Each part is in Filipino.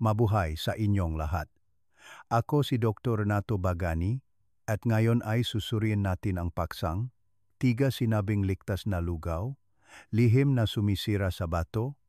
Mabuhay sa inyong lahat. Ako si Dr. Renato Bagani at ngayon ay susuriin natin ang paksang, 3 sinabing ligtas na lugaw, lihim na sumisira sa bato,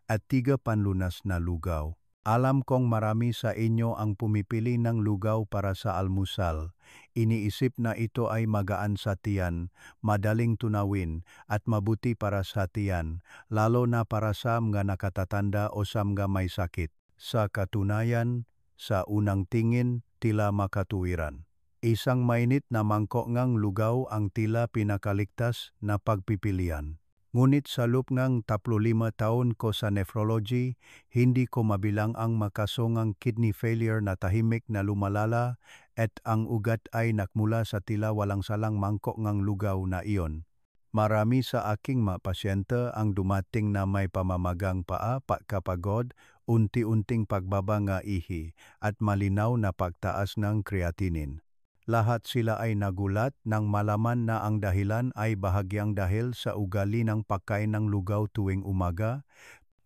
at 3 panlunas na lugaw. Alam kong marami sa inyo ang pumipili ng lugaw para sa almusal. Iniisip na ito ay magaan sa tiyan, madaling tunawin, at mabuti para sa tiyan, lalo na para sa mga nakatatanda o sa mga may sakit. Sa katunayan, sa unang tingin, tila makatuwiran. Isang mainit na mangkok ngang lugaw ang tila pinakaligtas na pagpipilian. Ngunit sa loob ng 35 taon ko sa nephrology, hindi ko mabilang ang makasongang kidney failure na tahimik na lumalala at ang ugat ay nakmula sa tila walang salang mangkok ngang lugaw na iyon. Marami sa aking mga pasyente ang dumating na may pamamagang paa, pagkapagod, unti-unting pagbaba nga ihi at malinaw na pagtaas ng creatinine. Lahat sila ay nagulat nang malaman na ang dahilan ay bahagyang dahil sa ugali ng pagkain ng lugaw tuwing umaga.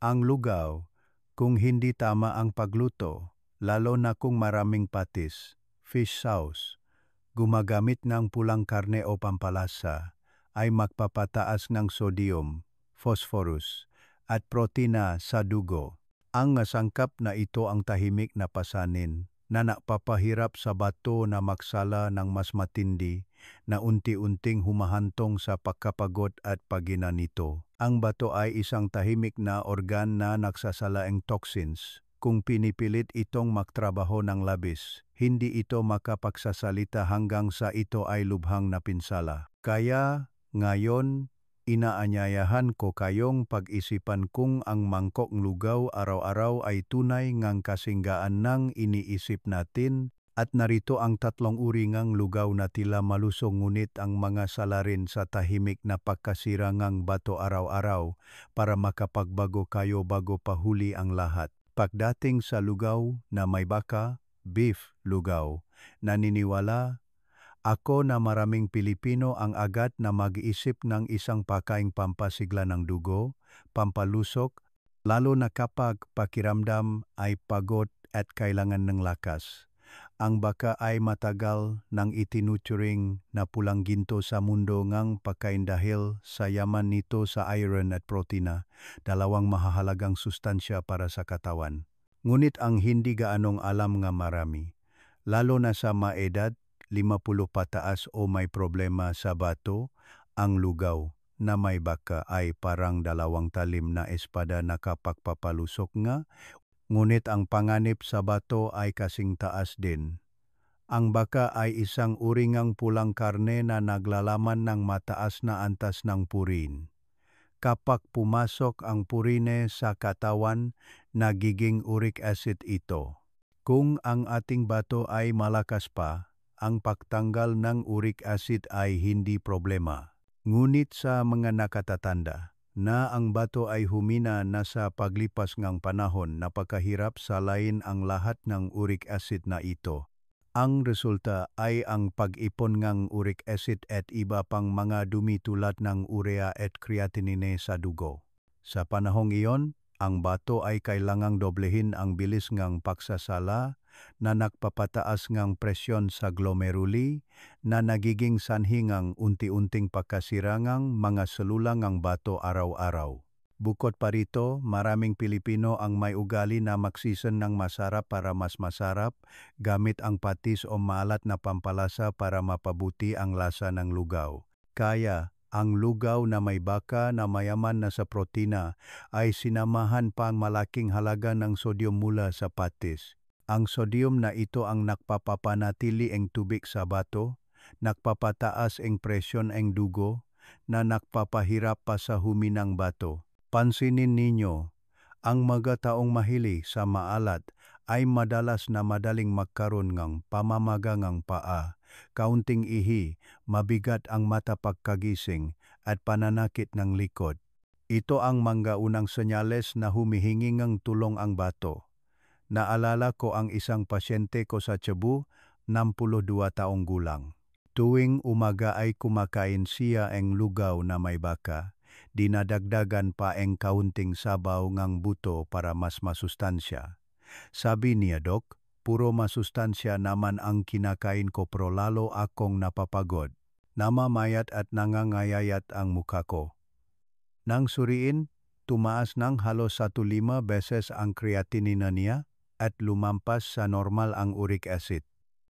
Ang lugaw, kung hindi tama ang pagluto, lalo na kung maraming patis, fish sauce, gumagamit ng pulang karne o pampalasa, ay magpapataas ng sodium, phosphorus, at protina sa dugo. Ang sangkap na ito ang tahimik na pasanin na napapahirap sa bato na magsala ng mas matindi na unti-unting humahantong sa pagkapagod at pagina nito. Ang bato ay isang tahimik na organ na nagsasala ng toxins. Kung pinipilit itong magtrabaho ng labis, hindi ito makapagsasalita hanggang sa ito ay lubhang napinsala. Kaya, ngayon, inaanyayahan ko kayong pag-isipan kung ang mangkok lugaw araw-araw ay tunay ngang kasinggaan ng iniisip natin at narito ang 3 uri ngang lugaw na tila malusong ngunit ang mga salarin sa tahimik na pagkasira ngang bato araw-araw para makapagbago kayo bago pahuli ang lahat. Pagdating sa lugaw na may baka, beef lugaw, naniniwala ako na maraming Pilipino ang agad na mag-iisip ng isang pagkaing pampasigla ng dugo, pampalusok, lalo na kapag pakiramdam ay pagod at kailangan ng lakas. Ang baka ay matagal nang itinuturing na pulang ginto sa mundo ngang pagkain dahil sa yaman nito sa iron at protina, 2 mahahalagang sustansya para sa katawan. Ngunit ang hindi gaanong alam nga marami, lalo na sa maedad, 50 pataas o may problema sa bato, ang lugaw na may baka ay parang 2 talim na espada na kapagpapalusok nga, ngunit ang panganib sa bato ay kasing taas din. Ang baka ay isang uri ngang pulang karne na naglalaman ng mataas na antas ng purin. Kapag pumasok ang purine sa katawan, nagiging uric acid ito. Kung ang ating bato ay malakas pa, ang pagtanggal ng uric acid ay hindi problema. Ngunit sa mga nakatatanda na ang bato ay humina na sa paglipas ng panahon, napakahirap salayin ang lahat ng uric acid na ito. Ang resulta ay ang pag-ipon ng uric acid at iba pang mga dumi tulad ng urea at creatinine sa dugo. Sa panahong iyon, ang bato ay kailangang doblehin ang bilis ng pagsasala na nagpapataas ng presyon sa glomeruli na nagiging sanhi ng unti-unting pagkasira ng mga selula ng bato araw-araw. Bukod pa rito, maraming Pilipino ang may ugali na magsison ng masarap para mas masarap gamit ang patis o maalat na pampalasa para mapabuti ang lasa ng lugaw. Kaya, ang lugaw na may baka na mayaman na sa protina ay sinamahan pang malaking halaga ng sodium mula sa patis. Ang sodium na ito ang nagpapapanatili ang tubig sa bato, nagpapataas ang presyon ang dugo, na nagpapahirap pa sa huminang bato. Pansinin ninyo, ang mga taong mahilig sa maalat ay madalas na madaling magkaroon ng pamamagang paa, kaunting ihi, mabigat ang mata pagkagising, at pananakit ng likod. Ito ang mga unang senyales na humihingi ng tulong ang bato. Naalala ko ang isang pasyente ko sa Cebu, 62 taong gulang. Tuwing umaga ay kumakain siya ang lugaw na may baka. Dinadagdagan pa ang kaunting sabaw ngang buto para mas masustansya. Sabi niya, Dok, puro masustansya naman ang kinakain ko pero lalo akong napapagod. Namamayat at nangangayayat ang mukha ko. Nang suriin, tumaas ng halos 1.5 beses ang creatinine niya at lumampas sa normal ang uric acid.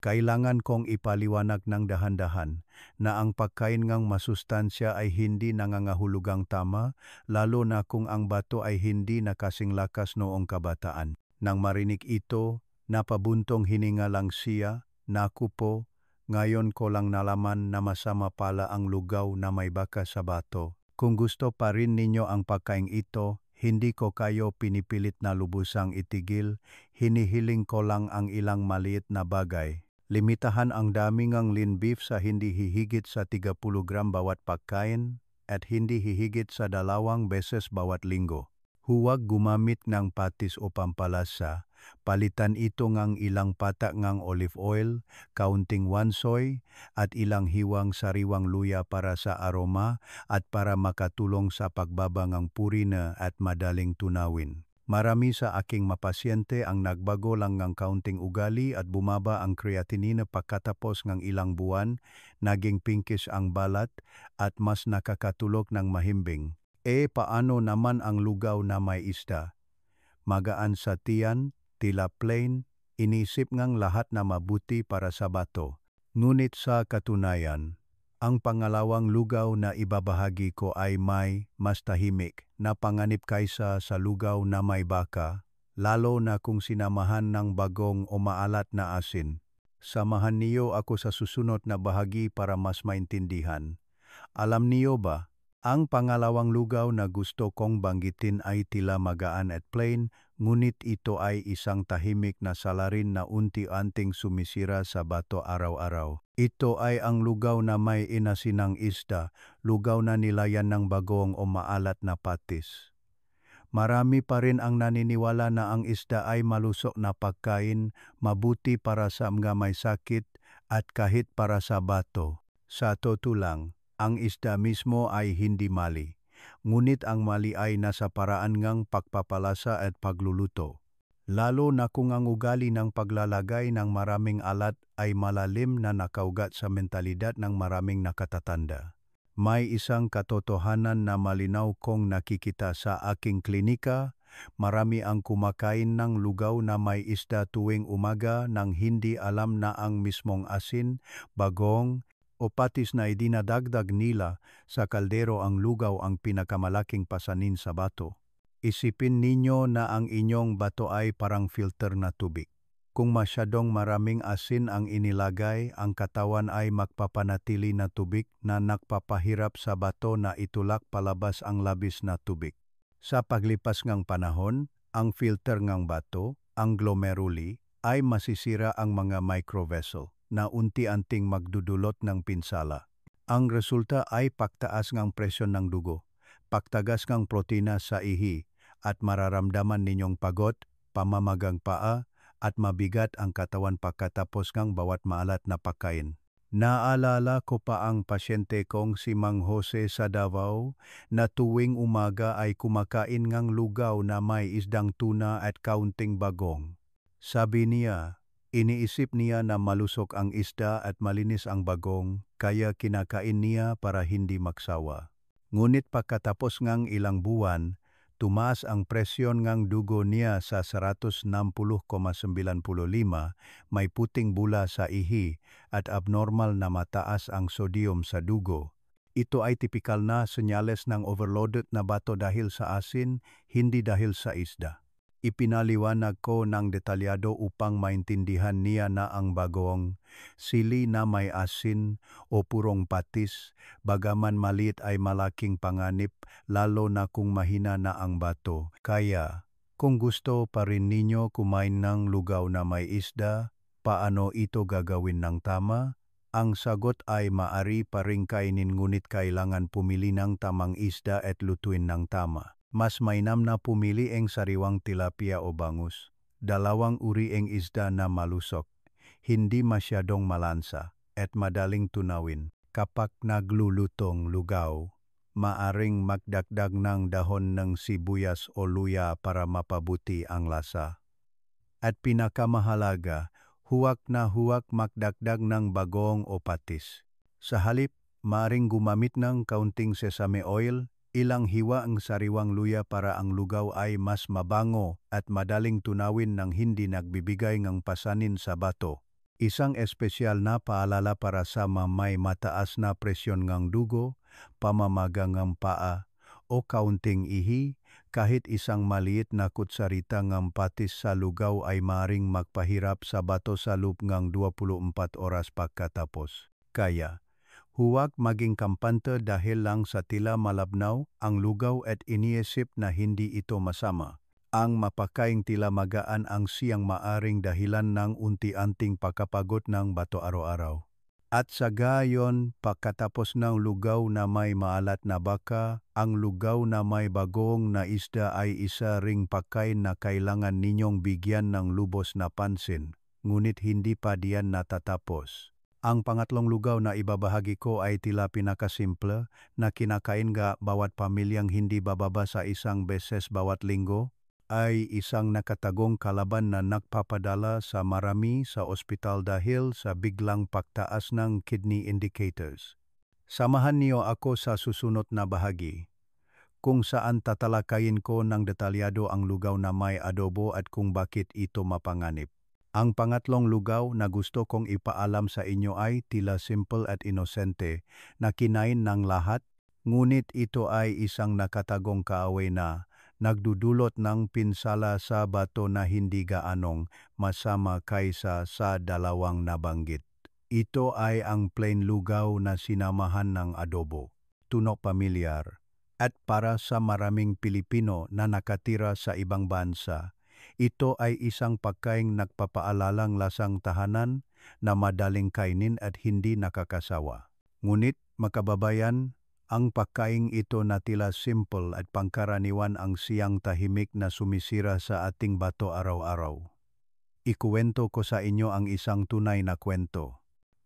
Kailangan kong ipaliwanag ng dahan-dahan na ang pagkain ngang masustansya ay hindi nangangahulugang tama, lalo na kung ang bato ay hindi na kasing lakas noong kabataan. Nang marinig ito, napabuntong hininga lang siya. Naku po, ngayon ko lang nalaman na masama pala ang lugaw na may baka sa bato. Kung gusto pa rin ninyo ang pagkain ito, hindi ko kayo pinipilit na lubusang itigil, hinihiling ko lang ang ilang maliit na bagay. Limitahan ang dami ngang lean beef sa hindi hihigit sa 30 gram bawat pagkain at hindi hihigit sa 2 beses bawat linggo. Huwag gumamit ng patis o pampalasa, palitan ito ngang ilang patak ngang olive oil, kaunting wansoy, at ilang hiwang sariwang luya para sa aroma at para makatulong sa pagbaba ng purina at madaling tunawin. Marami sa aking mapasyente ang nagbago lang ng kaunting ugali at bumaba ang creatinine pagkatapos ng ilang buwan, naging pinkish ang balat at mas nakakatulog ng mahimbing. Paano naman ang lugaw na may isda? Magaan sa tiyan, tila plain, inisip ngang lahat na mabuti para sa bato. Ngunit sa katunayan, ang pangalawang lugaw na ibabahagi ko ay may mas tahimik na panganib kaysa sa lugaw na may baka, lalo na kung sinamahan ng bagong o maalat na asin. Samahan niyo ako sa susunod na bahagi para mas maintindihan. Alam niyo ba, ang pangalawang lugaw na gusto kong banggitin ay tila magaan at plain, ngunit ito ay isang tahimik na salarin na unti-unting sumisira sa bato araw-araw. Ito ay ang lugaw na may inasinang isda, lugaw na nilayan ng bagong o maalat na patis. Marami pa rin ang naniniwala na ang isda ay malusog na pagkain, mabuti para sa mga may sakit at kahit para sa bato. Sa totoo lang, ang isda mismo ay hindi mali, ngunit ang mali ay nasa paraan ngang pagpapalasa at pagluluto. Lalo na kung ang ugali ng paglalagay ng maraming alat ay malalim na nakaugat sa mentalidad ng maraming nakatatanda. May isang katotohanan na malinaw kong nakikita sa aking klinika, marami ang kumakain ng lugaw na may isda tuwing umaga nang hindi alam na ang mismong asin, bagong, o patis na idinadagdag nila sa kaldero ang lugaw ang pinakamalaking pasanin sa bato. Isipin ninyo na ang inyong bato ay parang filter na tubig. Kung masyadong maraming asin ang inilagay, ang katawan ay magpapanatili na tubig na nagpapahirap sa bato na itulak palabas ang labis na tubig. Sa paglipas ng panahon, ang filter ng bato, ang glomeruli, ay masisira ang mga microvessel na unti-unting magdudulot ng pinsala. Ang resulta ay pagtaas ng presyon ng dugo, pagtagas ng protina sa ihi, at mararamdaman ninyong pagod, pamamagang paa, at mabigat ang katawan pagkatapos ng bawat maalat na pagkain. Naalala ko pa ang pasyente kong si Mang Jose sa Davao na tuwing umaga ay kumakain ng lugaw na may isdang tuna at kaunting bagong. Sabi niya, iniisip niya na malusog ang isda at malinis ang bagong, kaya kinakain niya para hindi magsawa. Ngunit pagkatapos ng ilang buwan, tumaas ang presyon ng dugo niya sa 160,95, may puting bula sa ihi at abnormal na mataas ang sodium sa dugo. Ito ay tipikal na senyales ng overloaded na bato dahil sa asin, hindi dahil sa isda. Ipinaliwanag ko ng detalyado upang maintindihan niya na ang bagong, sili na may asin o purong patis, bagaman maliit ay malaking panganib, lalo na kung mahina na ang bato. Kaya, kung gusto pa rin ninyo kumain ng lugaw na may isda, paano ito gagawin ng tama? Ang sagot ay maari pa rin kainin ngunit kailangan pumili ng tamang isda at lutuin ng tama. Mas mainam na pumili ang sariwang tilapia o bangus, dalawang uri ang isda na malusog, hindi masyadong malansa, at madaling tunawin. Kapag naglulutong lugaw, maaring magdagdag ng dahon ng sibuyas o luya para mapabuti ang lasa. At pinakamahalaga, huwag magdagdag ng bagong o patis. Sa halip, maaring gumamit ng kaunting sesame oil, ilang hiwa ang sariwang luya para ang lugaw ay mas mabango at madaling tunawin ng hindi nagbibigay ng pasanin sa bato. Isang espesyal na paalala para sa may mataas na presyon ng dugo, pamamaga ng paa, o kaunting ihi, kahit isang maliit na kutsarita ng patis sa lugaw ay maaring magpahirap sa bato sa loob ng 24 oras pagkatapos. Kaya, huwag maging kampante dahil lang sa tila malabnaw ang lugaw at iniisip na hindi ito masama. Ang mapakaing tila magaan ang siyang maaring dahilan ng unti-unting pagkapagod ng bato araw-araw. At sa gayon, pagkatapos ng lugaw na may maalat na baka, ang lugaw na may bagong na isda ay isa ring pagkain na kailangan ninyong bigyan ng lubos na pansin, ngunit hindi pa diyan natatapos. Ang pangatlong lugaw na ibabahagi ko ay tila pinakasimple na kinakain ga bawat pamilyang hindi bababa sa isang beses bawat linggo, ay isang nakatagong kalaban na nagpapadala sa marami sa ospital dahil sa biglang pagtaas ng kidney indicators. Samahan niyo ako sa susunod na bahagi, kung saan tatalakayin ko ng detalyado ang lugaw na may adobo at kung bakit ito mapanganib. Ang pangatlong lugaw na gusto kong ipaalam sa inyo ay tila simple at inosente na kinain ng lahat, ngunit ito ay isang nakatagong kaaway na nagdudulot ng pinsala sa bato na hindi gaanong masama kaysa sa dalawang nabanggit. Ito ay ang plain lugaw na sinamahan ng adobo. Tunog pamilyar. At para sa maraming Pilipino na nakatira sa ibang bansa, ito ay isang pagkaing nagpapaalalang lasang tahanan na madaling kainin at hindi nakakasawa. Ngunit, makababayan, ang pagkaing ito na tila simple at pangkaraniwan ang siyang tahimik na sumisira sa ating bato araw-araw. Ikuwento ko sa inyo ang isang tunay na kwento.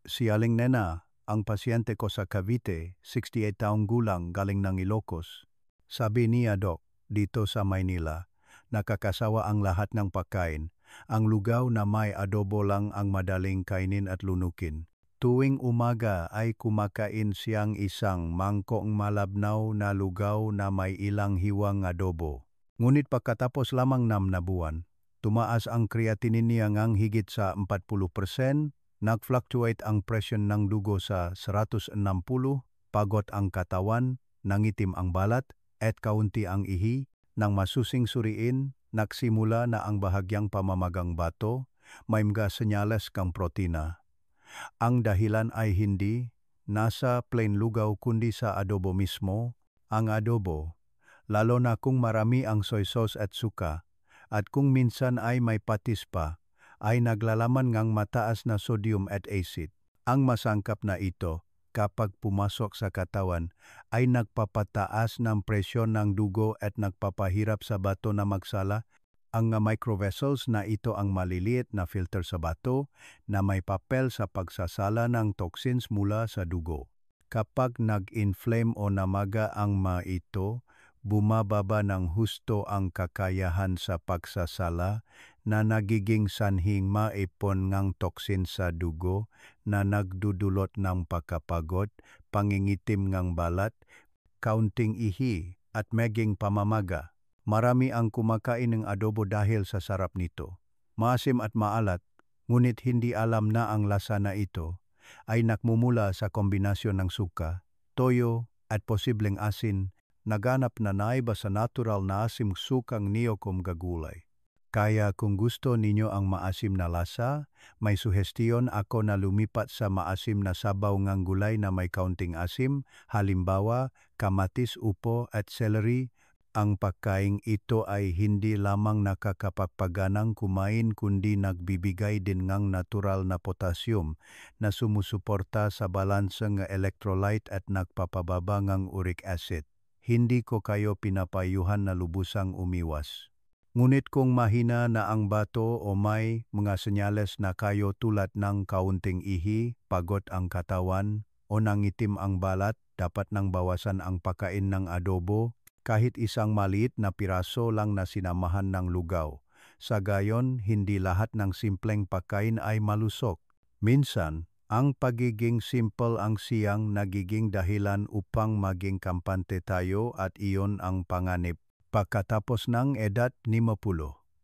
Si Aling Nena, ang pasyente ko sa Cavite, 68 taong gulang galing ng Ilocos. Sabi niya, Dok, dito sa Maynila, nakakasawa ang lahat ng pagkain. Ang lugaw na may adobo lang ang madaling kainin at lunukin. Tuwing umaga ay kumakain siyang isang mangkok malabnaw na lugaw na may ilang hiwang adobo. Ngunit pagkatapos lamang 6 na buwan, tumaas ang creatinine niya ngang higit sa 40%, nag-fluctuate ang presyon ng dugo sa 160, pagod ang katawan, nangitim ang balat, at kaunti ang ihi. Nang masusing suriin, nagsimula na ang bahagyang pamamagang bato, may mga senyales kang protina. Ang dahilan ay hindi nasa plain lugaw kundi sa adobo mismo. Ang adobo, lalo na kung marami ang soy sauce at suka, at kung minsan ay may patis pa, ay naglalaman ng mataas na sodium at acid. Ang masangkap na ito, kapag pumasok sa katawan, ay nagpapataas ng presyon ng dugo at nagpapahirap sa bato na magsala. Ang microvessels na ito ang maliliit na filter sa bato na may papel sa pagsasala ng toxins mula sa dugo. Kapag nag-inflame o namaga ang ito, bumababa ng husto ang kakayahan sa pagsasala na nagiging sanhing maipon ng toxin sa dugo na nagdudulot ng pagkapagod, pangingitim ng balat, kaunting ihi at meging pamamaga. Marami ang kumakain ng adobo dahil sa sarap nito. Maasim at maalat, ngunit hindi alam na ang lasa na ito ay nakmumula sa kombinasyon ng suka, toyo at posibleng asin, naganap na naiba sa natural na asim sukang niyokom gagulay. Kaya kung gusto ninyo ang maasim na lasa, may suhestiyon ako na lumipat sa maasim na sabaw ng gulay na may kaunting asim, halimbawa kamatis, upo at celery. Ang pagkaing ito ay hindi lamang nakakapagpaganang kumain kundi nagbibigay din ng natural na potassium na sumusuporta sa balanse ng electrolyte at nagpapababa ng uric acid. Hindi ko kayo pinapayuhan na lubusang umiwas. Ngunit kung mahina na ang bato o may mga senyales na kayo tulad ng kaunting ihi, pagod ang katawan, o nangitim ang balat, dapat nang bawasan ang pagkain ng adobo, kahit isang maliit na piraso lang na sinamahan ng lugaw. Sa gayon, hindi lahat ng simpleng pagkain ay malusog. Minsan, ang pagiging simple ang siyang nagiging dahilan upang maging kampante tayo at iyon ang panganib. Pagkatapos ng edad 50,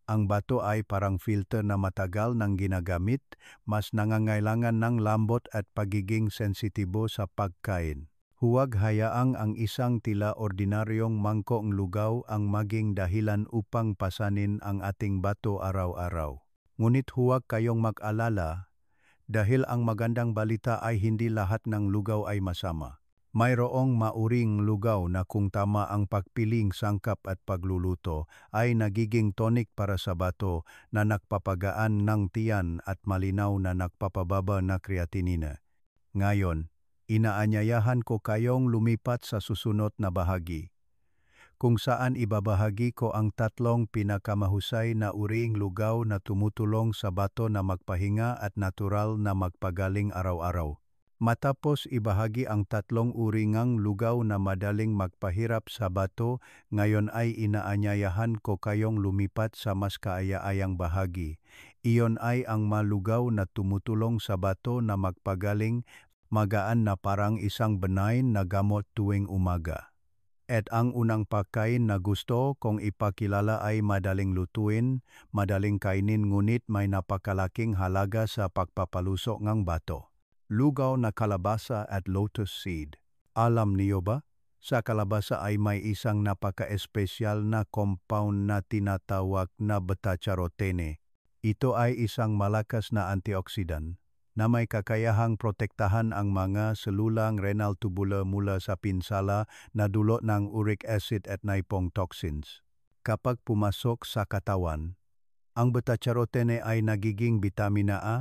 ang bato ay parang filter na matagal nang ginagamit, mas nangangailangan ng lambot at pagiging sensitibo sa pagkain. Huwag hayaang ang isang tila ordinaryong mangkong lugaw ang maging dahilan upang pasanin ang ating bato araw-araw. Ngunit huwag kayong mag-alala dahil ang magandang balita ay hindi lahat ng lugaw ay masama. Mayroong mauring lugaw na kung tama ang pagpiling sangkap at pagluluto ay nagiging tonic para sa bato na nagpapagaan ng tiyan at malinaw na nagpapababa na creatinine. Ngayon, inaanyayahan ko kayong lumipat sa susunod na bahagi, kung saan ibabahagi ko ang 3 pinakamahusay na uring lugaw na tumutulong sa bato na magpahinga at natural na magpagaling araw-araw. Matapos ibahagi ang 3 uringang lugaw na madaling magpahirap sa bato, ngayon ay inaanyayahan ko kayong lumipat sa mas kaaya-ayang bahagi. Iyon ay ang malugaw na tumutulong sa bato na magpagaling, magaan na parang isang benign na gamot tuwing umaga. At ang unang pagkain na gusto kong ipakilala ay madaling lutuin, madaling kainin ngunit may napakalaking halaga sa pagpapalusok ng bato. Lugaw na kalabasa at lotus seed. Alam niyo ba? Sa kalabasa ay may isang napaka-espesyal na compound na tinatawag na beta-carotene. Ito ay isang malakas na antioxidant na may kakayahang protektahan ang mga selulang renal tubular mula sa pinsala na dulot ng uric acid at naipong toxins. Kapag pumasok sa katawan, ang beta-carotene ay nagiging bitamina A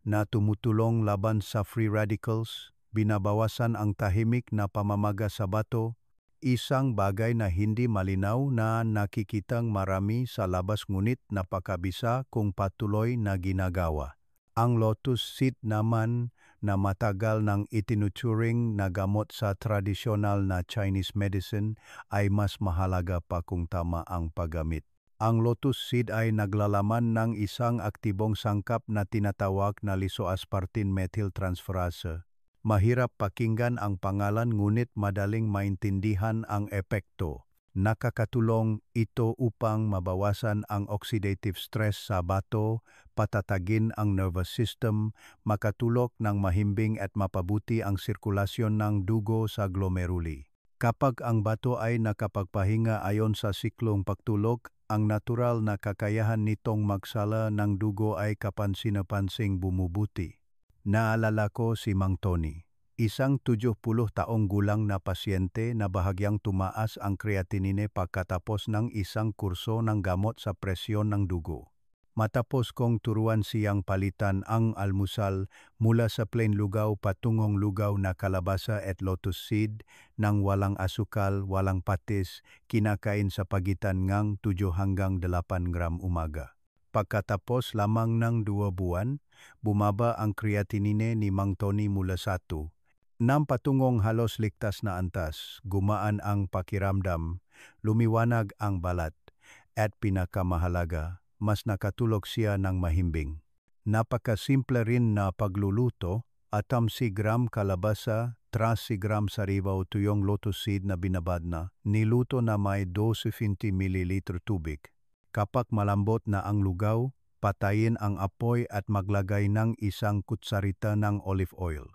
na tumutulong laban sa free radicals, binabawasan ang tahimik na pamamaga sa bato, isang bagay na hindi malinaw na nakikitang marami sa labas ngunit napakabisa kung patuloy na ginagawa. Ang lotus seed naman na matagal nang itinuturing na gamot sa tradisyonal na Chinese medicine ay mas mahalaga pa kung tama ang paggamit. Ang lotus seed ay naglalaman ng isang aktibong sangkap na tinatawag na lysoaspartame methyltransferase. Mahirap pakinggan ang pangalan ngunit madaling maintindihan ang epekto. Nakakatulong ito upang mabawasan ang oxidative stress sa bato, patatagin ang nervous system, makatulok ng mahimbing at mapabuti ang sirkulasyon ng dugo sa glomeruli. Kapag ang bato ay nakapagpahinga ayon sa siklong pagtulog, ang natural na kakayahan nitong magsala ng dugo ay kapansin-pansing bumubuti. Naalala ko si Mang Tony, isang 70 taong gulang na pasyente na bahagyang tumaas ang creatinine pagkatapos ng isang kurso ng gamot sa presyon ng dugo. Matapos kong turuan siyang palitan ang almusal mula sa plain lugaw patungong lugaw na kalabasa at lotus seed nang walang asukal, walang patis, kinakain sa pagitan ng 7 hanggang 8 gram umaga. Pagkatapos lamang ng 2 buwan, bumaba ang creatinine ni Mang Tony mula 1 nang patungong halos ligtas na antas, gumaan ang pakiramdam, lumiwanag ang balat, at pinakamahalaga, mas nakatulog siya ng mahimbing. Napakasimple rin na pagluluto, atam si gram kalabasa, 30 gram sariwa o tuyong lotus seed na binabad na, niluto na may 220 ml tubig. Kapag malambot na ang lugaw, patayin ang apoy at maglagay ng 1 kutsarita ng olive oil.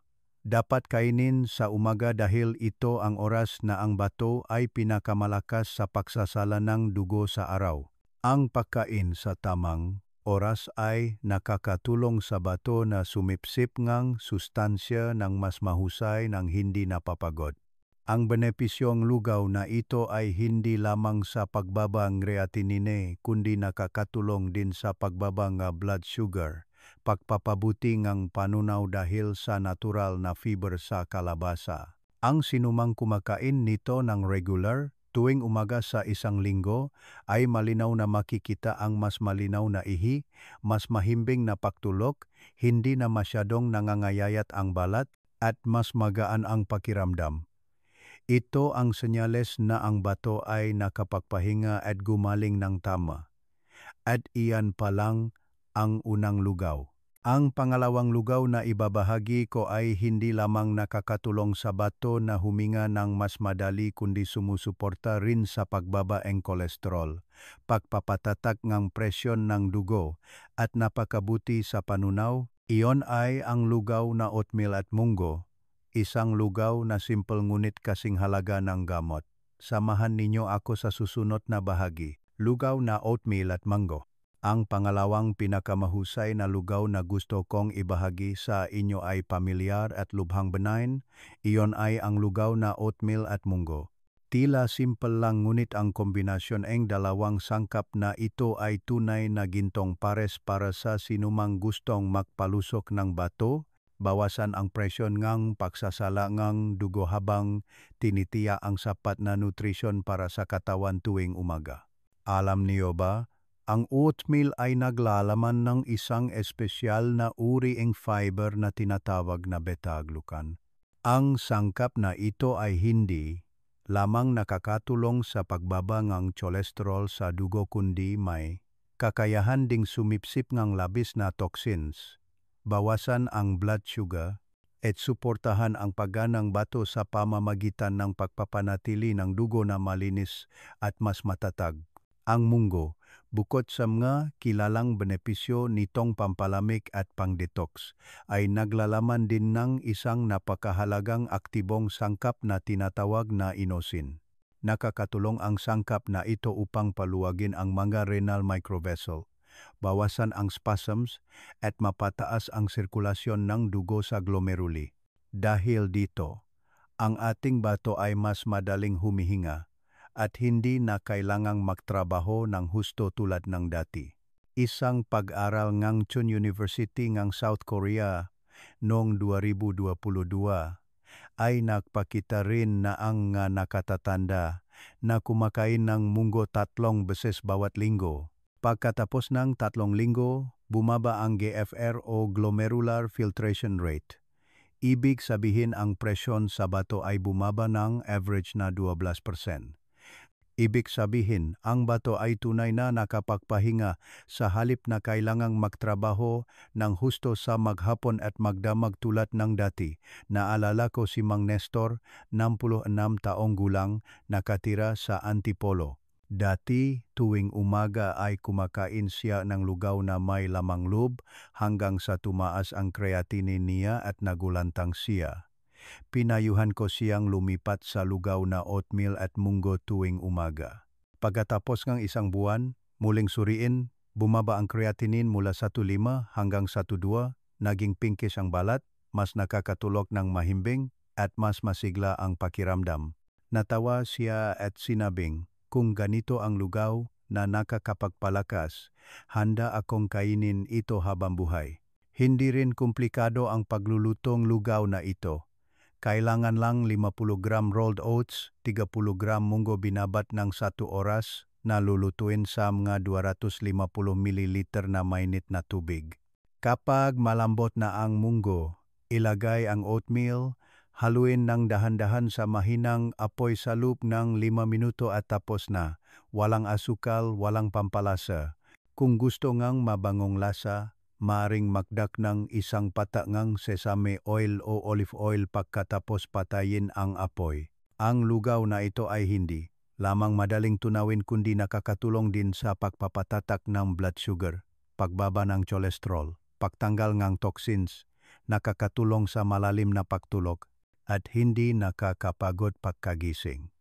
Dapat kainin sa umaga dahil ito ang oras na ang bato ay pinakamalakas sa pagsasala ng dugo sa araw. Ang pagkain sa tamang oras ay nakakatulong sa bato na sumipsip ng sustansya ng mas mahusay ng hindi napapagod. Ang benepisyong lugaw na ito ay hindi lamang sa pagbaba ng creatinine kundi nakakatulong din sa pagbaba ng blood sugar, pagpapabuti ng panunaw dahil sa natural na fiber sa kalabasa. Ang sinumang kumakain nito ng regular tuwing umaga sa 1 linggo ay malinaw na makikita ang mas malinaw na ihi, mas mahimbing na pagtulog, hindi na masyadong nangangayayat ang balat, at mas magaan ang pakiramdam. Ito ang senyales na ang bato ay nakapagpahinga at gumaling ng tama. At iyan pa lang ang unang lugaw. Ang pangalawang lugaw na ibabahagi ko ay hindi lamang nakakatulong sa bato na huminga ng mas madali kundi sumusuporta rin sa pagbaba ng kolesterol, pagpapatatak ng presyon ng dugo, at napakabuti sa panunaw. Iyon ay ang lugaw na oatmeal at munggo, isang lugaw na simple ngunit kasing halaga ng gamot. Samahan ninyo ako sa susunod na bahagi, lugaw na oatmeal at munggo. Ang pangalawang pinakamahusay na lugaw na gusto kong ibahagi sa inyo ay pamilyar at lubhang benign. Iyon ay ang lugaw na oatmeal at munggo. Tila simple lang ngunit ang kombinasyon ng dalawang sangkap na ito ay tunay na gintong pares para sa sinumang gustong magpalusok ng bato, bawasan ang presyon ng pagsasala ng dugo habang tinitiya ang sapat na nutrisyon para sa katawan tuwing umaga. Alam niyo ba? Ang oatmeal ay naglalaman ng isang espesyal na uri ng fiber na tinatawag na beta-glucan. Ang sangkap na ito ay hindi lamang nakakatulong sa pagbaba ng cholesterol sa dugo kundi may kakayahan ding sumipsip ng labis na toxins, bawasan ang blood sugar, at suportahan ang pagganang bato sa pamamagitan ng pagpapanatili ng dugo na malinis at mas matatag. Ang munggo, bukod sa mga kilalang benepisyo nitong pampalamig at pang-detox, ay naglalaman din ng isang napakahalagang aktibong sangkap na tinatawag na inosine. Nakakatulong ang sangkap na ito upang paluwagin ang mga renal microvessel, bawasan ang spasms at mapataas ang sirkulasyon ng dugo sa glomeruli. Dahil dito, ang ating bato ay mas madaling humihinga at hindi na kailangang magtrabaho ng husto tulad ng dati. Isang pag-aral ng Chun University ng South Korea noong 2022 ay nagpakita rin na ang nakatatanda na kumakain ng munggo 3 beses bawat linggo. Pagkatapos ng 3 linggo, bumaba ang GFR o glomerular filtration rate. Ibig sabihin ang presyon sa bato ay bumaba ng average na 12%. Ibig sabihin, ang bato ay tunay na nakapagpahinga sa halip na kailangang magtrabaho ng husto sa maghapon at magdamag tulad ng dati. Naalala ko si Mang Nestor, 66 taong gulang, nakatira sa Antipolo. Dati, tuwing umaga ay kumakain siya ng lugaw na may lamang loob hanggang sa tumaas ang creatinine niya at nagulantang siya. Pinayuhan ko siyang lumipat sa lugaw na oatmeal at munggo tuwing umaga. Pagkatapos ng 1 buwan, muling suriin, bumaba ang creatinine mula 1.5 hanggang 1.2, naging pinkish ang balat, mas nakakatulog ng mahimbing, at mas masigla ang pakiramdam. Natawa siya at sinabing, kung ganito ang lugaw na nakakapagpalakas, handa akong kainin ito habang buhay. Hindi rin komplikado ang paglulutong lugaw na ito. Kailangan lang 50 gram rolled oats, 30 gram munggo binabat ng 1 oras na lulutuin sa mga 250 ml na mainit na tubig. Kapag malambot na ang munggo, ilagay ang oatmeal, haluin ng dahan-dahan sa mahinang apoy sa loob ng 5 minuto at tapos na. Walang asukal, walang pampalasa. Kung gusto ngang mabangong lasa, maaring magdak ng 1 patak ng sesame oil o olive oil pagkatapos patayin ang apoy. Ang lugaw na ito ay hindi lamang madaling tunawin kundi nakakatulong din sa pagpapatatak ng blood sugar, pagbaba ng cholesterol, pagtanggal ng toxins, nakakatulong sa malalim na pagtulog, at hindi nakakapagod pagkagising.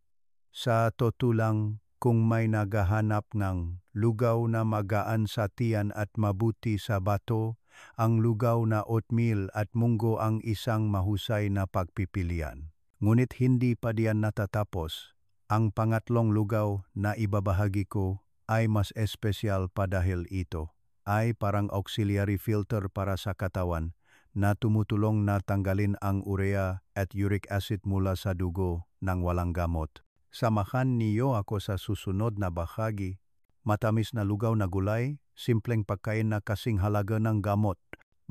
Sa totoo lang, kung may naghahanap ng lugaw na magaan sa tiyan at mabuti sa bato, ang lugaw na oatmeal at munggo ang isang mahusay na pagpipilian. Ngunit hindi pa diyan natatapos. Ang pangatlong lugaw na ibabahagi ko ay mas espesyal pa dahil ito ay parang auxiliary filter para sa katawan na tumutulong na tanggalin ang urea at uric acid mula sa dugo ng walang gamot. Samahan niyo ako sa susunod na bahagi. Matamis na lugaw na gulay, simpleng pagkain na kasing halaga ng gamot.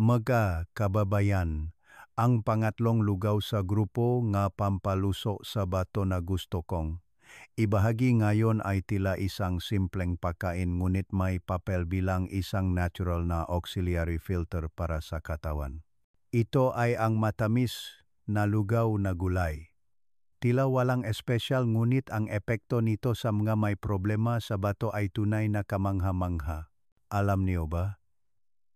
Mga kababayan, ang pangatlong lugaw sa grupo nga pampaluso sa bato na gusto kong Ibahagi ngayon ay tila isang simpleng pagkain ngunit may papel bilang isang natural na auxiliary filter para sa katawan. Ito ay ang matamis na lugaw na gulay. Tila walang espesyal ngunit ang epekto nito sa mga may problema sa bato ay tunay na kamangha-mangha. Alam niyo ba?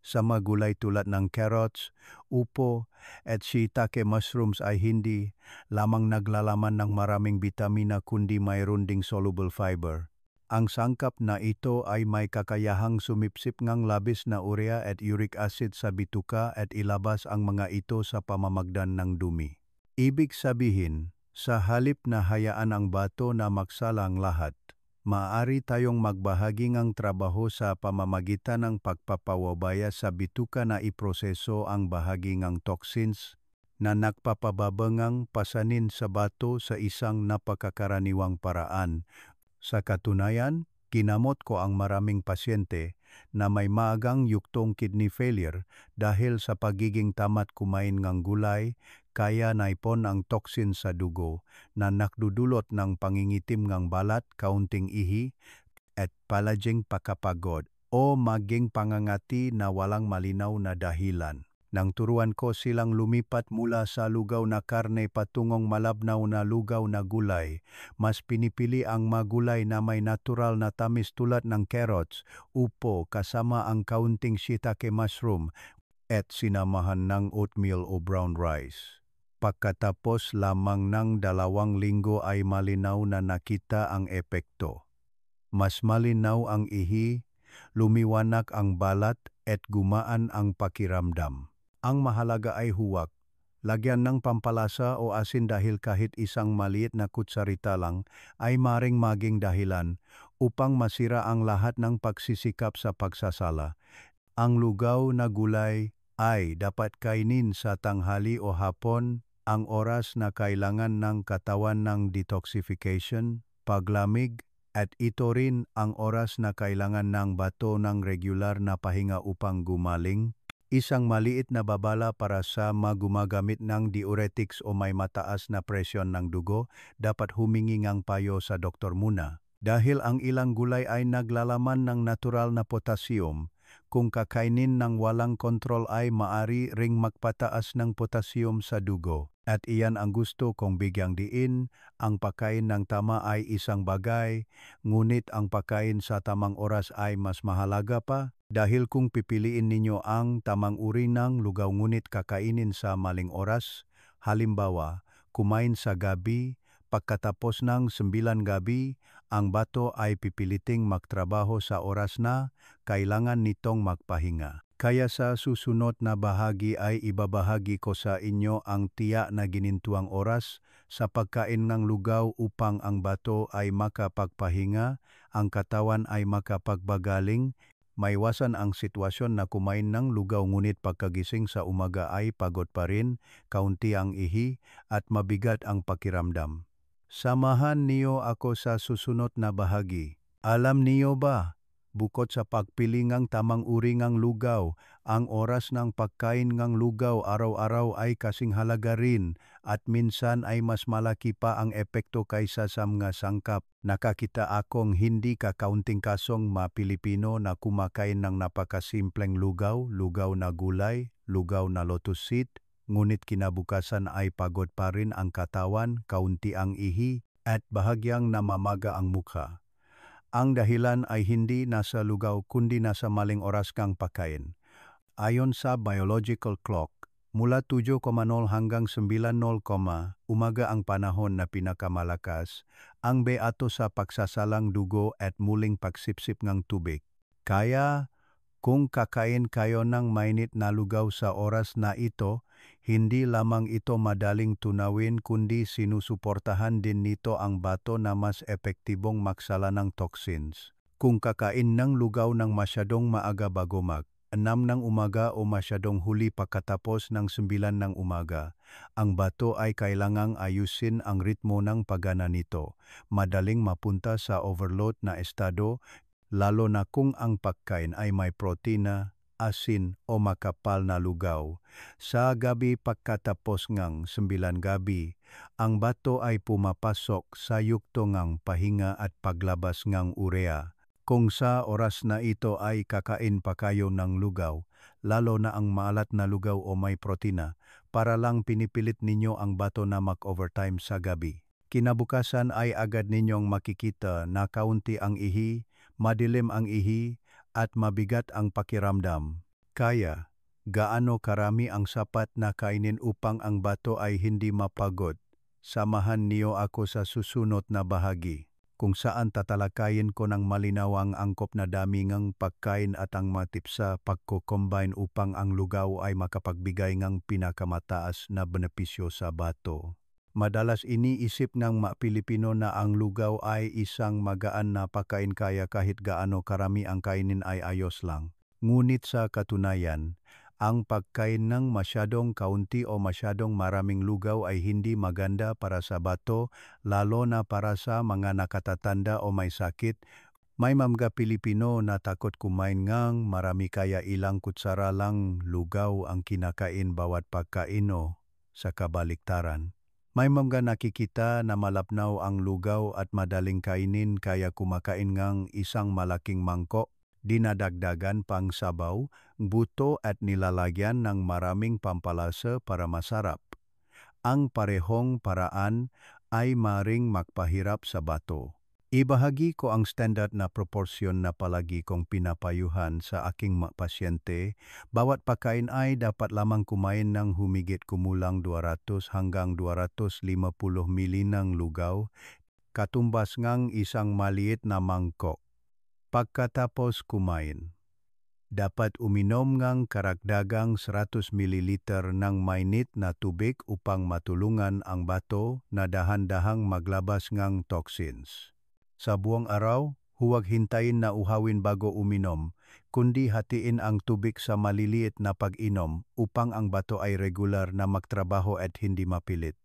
Sa mga gulay tulad ng carrots, upo, at shiitake mushrooms ay hindi lamang naglalaman ng maraming bitamina kundi mayroon ding soluble fiber. Ang sangkap na ito ay may kakayahang sumipsip ngang labis na urea at uric acid sa bituka at ilabas ang mga ito sa pamamagdan ng dumi. Ibig sabihin, sa halip na hayaan ang bato na magsalang lahat, maaari tayong magbahagi ng trabaho sa pamamagitan ng pagpapawabaya sa bituka na iproseso ang bahagi ng toxins na nagpapababangang pasanin sa bato sa isang napakakaraniwang paraan. Sa katunayan, kinamot ko ang maraming pasyente na may maagang yuktong kidney failure dahil sa pagiging tamad kumain ng gulay, kaya naipon ang toxin sa dugo na nakdudulot ng pangingitim ng balat, kaunting ihi, at palaging pakapagod o maging pangangati na walang malinaw na dahilan. Nang turuan ko silang lumipat mula sa lugaw na karne patungong malabnaw na lugaw na gulay, mas pinipili ang magulay na may natural na tamis tulad ng carrots, upo kasama ang kaunting shiitake mushroom at sinamahan ng oatmeal o brown rice. Pagkatapos lamang ng 2 linggo ay malinaw na nakita ang epekto. Mas malinaw ang ihi, lumiwanag ang balat at gumaan ang pakiramdam. Ang mahalaga ay huwag lagyan ng pampalasa o asin dahil kahit isang maliit na kutsarita lang ay maring maging dahilan upang masira ang lahat ng pagsisikap sa pagsasala. Ang lugaw na gulay ay dapat kainin sa tanghali o hapon, ang oras na kailangan ng katawan ng detoxification, paglamig, at ito rin ang oras na kailangan ng bato ng regular na pahinga upang gumaling. Isang maliit na babala para sa gumagamit ng diuretics o may mataas na presyon ng dugo, dapat humingi ng payo sa doktor muna. Dahil ang ilang gulay ay naglalaman ng natural na potassium, kung kakainin ng walang kontrol ay maari ring magpataas ng potassium sa dugo. At iyan ang gusto kong bigyang diin, ang pagkain ng tama ay isang bagay, ngunit ang pagkain sa tamang oras ay mas mahalaga pa. Dahil kung pipiliin ninyo ang tamang uri ng lugaw ngunit kakainin sa maling oras, halimbawa, kumain sa gabi, pagkatapos ng 9 gabi, ang bato ay pipiliting magtrabaho sa oras na kailangan nitong magpahinga. Kaya sa susunod na bahagi ay ibabahagi ko sa inyo ang tiyak na ginintuang oras sa pagkain ng lugaw upang ang bato ay makapagpahinga, ang katawan ay makapagbagaling. Maiwasan ang sitwasyon na kumain ng lugaw ngunit pagkagising sa umaga ay pagod pa rin, kaunti ang ihi, at mabigat ang pakiramdam. Samahan niyo ako sa susunod na bahagi. Alam niyo ba, bukod sa pagpili ng tamang uri ng lugaw, ang oras ng pagkain ng lugaw araw-araw ay kasing halaga rin at minsan ay mas malaki pa ang epekto kaysa sa mga sangkap. Nakakita akong hindi kakaunting kasong mga Pilipino na kumakain ng napakasimpleng lugaw, lugaw na gulay, lugaw na lotus seed, ngunit kinabukasan ay pagod pa rin ang katawan, kaunti ang ihi, at bahagyang namamaga ang mukha. Ang dahilan ay hindi nasa lugaw kundi nasa maling oras kang pagkain. Ayon sa biological clock, mula 7:00 hanggang 9:00 umaga ang panahon na pinakamalakas, ang beato sa pagsasalang dugo at muling pagsipsip ng tubig. Kaya, kung kakain kayo ng mainit na lugaw sa oras na ito, hindi lamang ito madaling tunawin kundi sinusuportahan din nito ang bato na mas epektibong magsala ng toxins. Kung kakain ng lugaw ng masyadong maaga bago 6 ng umaga o masyadong huli pagkatapos ng 9 ng umaga, ang bato ay kailangang ayusin ang ritmo ng paggana nito. Madaling mapunta sa overload na estado, lalo na kung ang pagkain ay may protina, asin o makapal na lugaw. Sa gabi pagkatapos ngang 9 gabi, ang bato ay pumapasok sa yugto ngang pahinga at paglabas ngang urea. Kung sa oras na ito ay kakain pa kayo ng lugaw, lalo na ang maalat na lugaw o may protina, para lang pinipilit ninyo ang bato na mag-overtime sa gabi. Kinabukasan ay agad ninyong makikita na kaunti ang ihi, madilim ang ihi, at mabigat ang pakiramdam. Kaya, gaano karami ang sapat na kainin upang ang bato ay hindi mapagod? Samahan niyo ako sa susunod na bahagi, kung saan tatalakayin ko ng malinaw ang angkop na dami ngang pagkain at ang mga tips sa pagko-combine upang ang lugaw ay makapagbigay ng pinakamataas na benepisyo sa bato. Madalas iniisip ng mga Pilipino na ang lugaw ay isang magaan na pagkain kaya kahit gaano karami ang kainin ay ayos lang. Ngunit sa katunayan, ang pagkain ng masyadong kaunti o masyadong maraming lugaw ay hindi maganda para sa bato, lalo na para sa mga nakatatanda o may sakit. May mga Pilipino na takot kumain ngang marami kaya ilang kutsara lang lugaw ang kinakain bawat pagkain o sa kabaliktaran. May mga nakikita na malapnaw ang lugaw at madaling kainin kaya kumakain ngang isang malaking mangkok, dinadagdagan pang sabaw, buto at nilalagyan ng maraming pampalasa para masarap. Ang parehong paraan ay maring magpahirap sa bato. Ibahagi ko ang standard na proporsyon na palagi kong pinapayuhan sa aking mga pasyente. Bawat pagkain ay dapat lamang kumain ng humigit kumulang 200 hanggang 250 ml ng lugaw, katumbas ngang isang maliit na mangkok. Pagkatapos kumain, dapat uminom ngang karagdagang 100 ml ng mainit na tubig upang matulungan ang bato na dahan-dahang maglabas ngang toxins. Sa buong araw, huwag hintayin na uhawin bago uminom, kundi hatiin ang tubig sa maliliit na pag-inom upang ang bato ay regular na magtrabaho at hindi mapilit.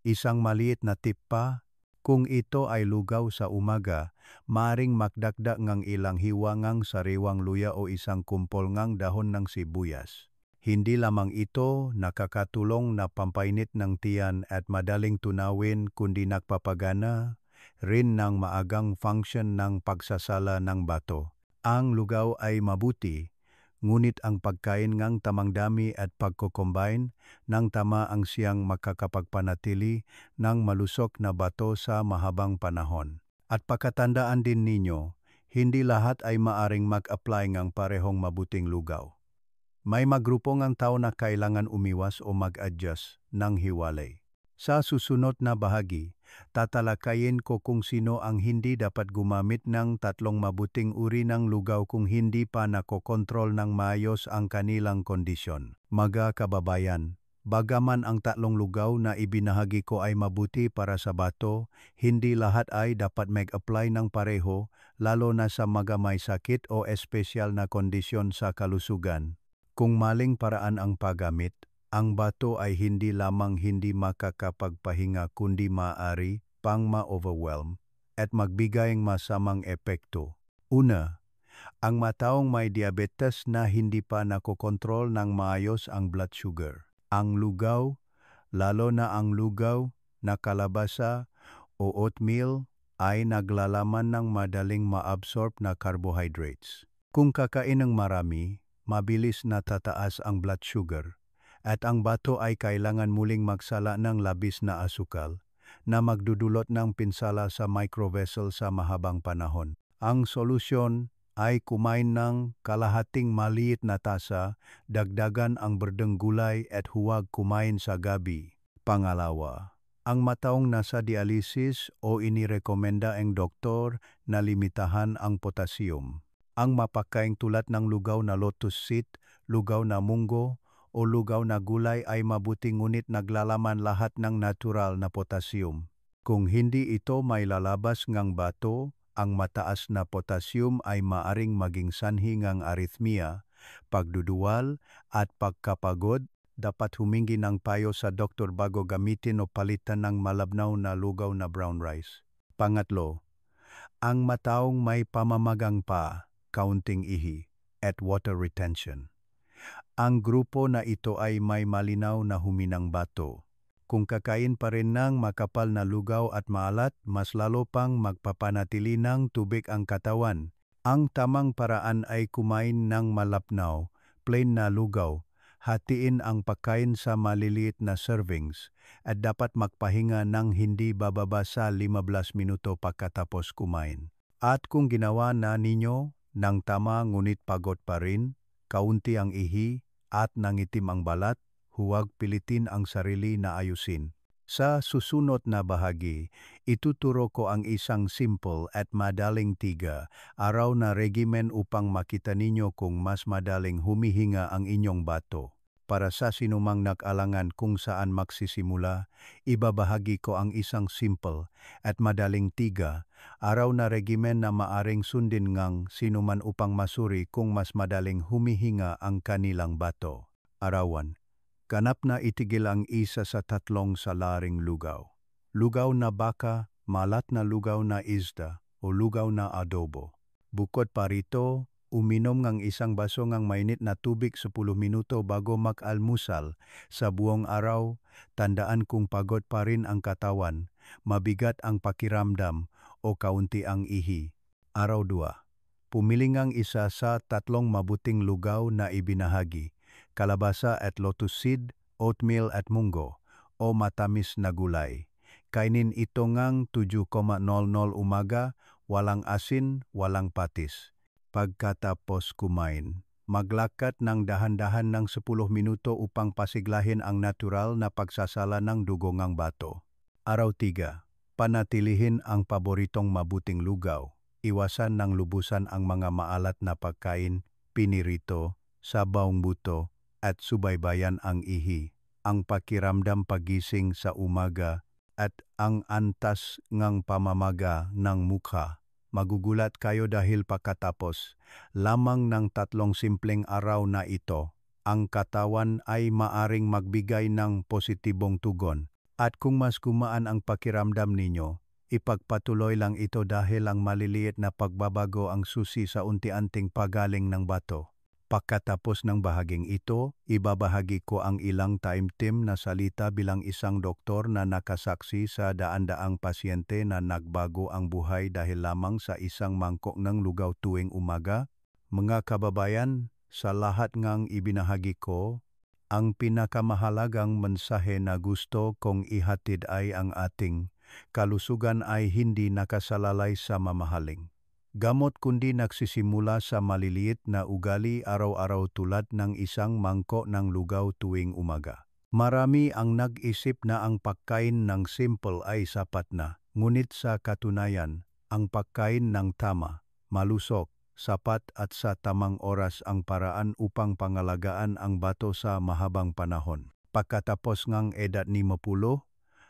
Isang maliit na tip pa, kung ito ay lugaw sa umaga, maaring magdagdag ngang ilang hiwa ngang sariwang luya o isang kumpol ngang dahon ng sibuyas. Hindi lamang ito nakakatulong na pampainit ng tiyan at madaling tunawin kundi nagpapagana rin ng maagang function ng pagsasala ng bato. Ang lugaw ay mabuti, ngunit ang pagkain ngang tamang dami at pagko-combine ng tama ang siyang makakapagpanatili ng malusog na bato sa mahabang panahon. At pakatandaan din ninyo, hindi lahat ay maaring mag-apply ng parehong mabuting lugaw. May magrupo ngang tao na kailangan umiwas o mag-adjust ng hiwalay. Sa susunod na bahagi, tatalakayin ko kung sino ang hindi dapat gumamit ng 3 mabuting uri ng lugaw kung hindi pa nakokontrol ng maayos ang kanilang kondisyon. Mga kababayan, bagaman ang 3 lugaw na ibinahagi ko ay mabuti para sa bato, hindi lahat ay dapat mag-apply ng pareho, lalo na sa mga may sakit o espesyal na kondisyon sa kalusugan. Kung maling paraan ang paggamit, ang bato ay hindi lamang hindi makakapagpahinga kundi maaari pang ma-overwhelm at magbigay ng masamang epekto. Una, ang mataong may diabetes na hindi pa nakokontrol ng maayos ang blood sugar. Ang lugaw, lalo na ang lugaw na kalabasa o oatmeal, ay naglalaman ng madaling ma-absorb na carbohydrates. Kung kakain ng marami, mabilis na tataas ang blood sugar, at ang bato ay kailangan muling magsala ng labis na asukal na magdudulot ng pinsala sa microvessel sa mahabang panahon. Ang solusyon ay kumain ng kalahating maliit na tasa, dagdagan ang berdeng gulay at huwag kumain sa gabi. Pangalawa, ang mataong nasa dialysis o inirekomenda ang doktor na limitahan ang potassium. Ang mapakaing tulad ng lugaw na lotus seed, lugaw na munggo, o lugaw na gulay ay mabuti ngunit naglalaman lahat ng natural na potassium. Kung hindi ito may lalabas ngang bato, ang mataas na potassium ay maaring maging sanhi ngang arrhythmia, pagduduwal at pagkapagod. Dapat humingi ng payo sa doktor bago gamitin o palitan ng malabnaw na lugaw na brown rice. Pangatlo, ang mataong may pamamagang pa, kaunting ihi, at water retention. Ang grupo na ito ay may malinaw na huminang bato. Kung kakain pa rin ng makapal na lugaw at maalat, mas lalo pang magpapanatili ng tubig ang katawan. Ang tamang paraan ay kumain ng malapnaw, plain na lugaw. Hatiin ang pagkain sa maliliit na servings at dapat magpahinga ng hindi bababa sa 15 minuto pagkatapos kumain. At kung ginawa na ninyo ng tama ngunit pagod pa rin, kaunti ang ihi at nangitim ang balat, huwag pilitin ang sarili na ayusin. Sa susunod na bahagi, ituturo ko ang isang simple at madaling 3 araw na regimen upang makita ninyo kung mas madaling humihinga ang inyong bato. Para sa sinumang nag-alangan kung saan magsisimula, ibabahagi ko ang isang simple at madaling 3 araw na regimen na maaring sundin ngang sinuman upang masuri kung mas madaling humihinga ang kanilang bato. Arawan. Ganap na itigil ang isa sa 3 salaring lugaw. Lugaw na baka, malat na lugaw na isda, o lugaw na adobo. Bukod pa rito, uminom ng isang baso ng mainit na tubig 10 minuto bago mag-almusal. Sa buong araw, tandaan kung pagod pa rin ang katawan, mabigat ang pakiramdam, o kaunti ang ihi. Araw 2. Pumili ng isa sa 3 mabuting lugaw na ibinahagi. Kalabasa at lotus seed, oatmeal at munggo, o matamis na gulay. Kainin ito ngang 7:00 umaga, walang asin, walang patis. Pagkatapos kumain, maglakad ng dahan-dahan ng 10 minuto upang pasiglahin ang natural na pagsasala ng dugo ng bato. Araw 3. Panatilihin ang paboritong mabuting lugaw. Iwasan ng lubusan ang mga maalat na pagkain, pinirito, sabawng buto, at subaybayan ang ihi, ang pakiramdam pagising sa umaga, at ang antas ngang pamamaga ng mukha. Magugulat kayo dahil pagkatapos lamang ng 3 simpleng araw na ito, ang katawan ay maaring magbigay ng positibong tugon. At kung mas gumaan ang pakiramdam ninyo, ipagpatuloy lang ito dahil ang maliliit na pagbabago ang susi sa unti-unting pagaling ng bato. Pagkatapos ng bahaging ito, ibabahagi ko ang ilang taimtim na salita bilang isang doktor na nakasaksi sa daan-daang pasyente na nagbago ang buhay dahil lamang sa isang mangkok ng lugaw tuwing umaga. Mga kababayan, sa lahat ngang ibinahagi ko, ang pinakamahalagang mensahe na gusto kong ihatid ay ang ating kalusugan ay hindi nakasalalay sa mamahaling gamot kundi nagsisimula sa maliliit na ugali araw-araw tulad ng isang mangkok ng lugaw tuwing umaga. Marami ang nag-isip na ang pagkain ng simple ay sapat na, ngunit sa katunayan, ang pagkain ng tama, malusog, sapat at sa tamang oras ang paraan upang pangalagaan ang bato sa mahabang panahon. Pagkatapos ngang edad 50,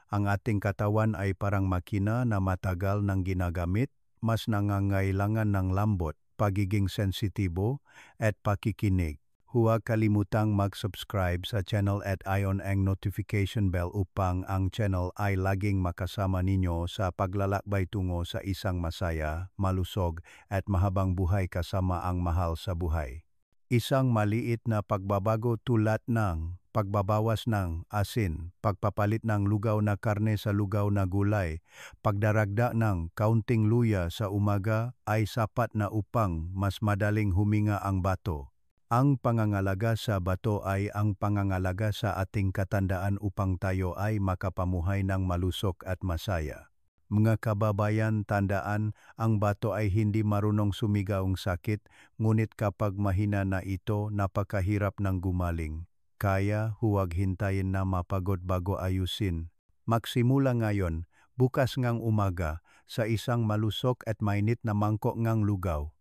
ang ating katawan ay parang makina na matagal nang ginagamit, mas nangangailangan ng lambot, pagiging sensitibo, at pakikinig. Huwag kalimutang mag-subscribe sa channel at i-on ang notification bell upang ang channel ay laging makasama ninyo sa paglalakbay tungo sa isang masaya, malusog, at mahabang buhay kasama ang mahal sa buhay. Isang maliit na pagbabago tulad ng pagbabawas ng asin, pagpapalit ng lugaw na karne sa lugaw na gulay, pagdaragda ng kaunting luya sa umaga ay sapat na upang mas madaling huminga ang bato. Ang pangangalaga sa bato ay ang pangangalaga sa ating katandaan upang tayo ay makapamuhay ng malusog at masaya. Mga kababayan, tandaan, ang bato ay hindi marunong sumigaong sakit, ngunit kapag mahina na ito, napakahirap ng gumaling. Kaya huwag hintayin na mapagod bago ayusin. Magsimula ngayon, bukas ngang umaga, sa isang malusog at mainit na mangkok ngang lugaw.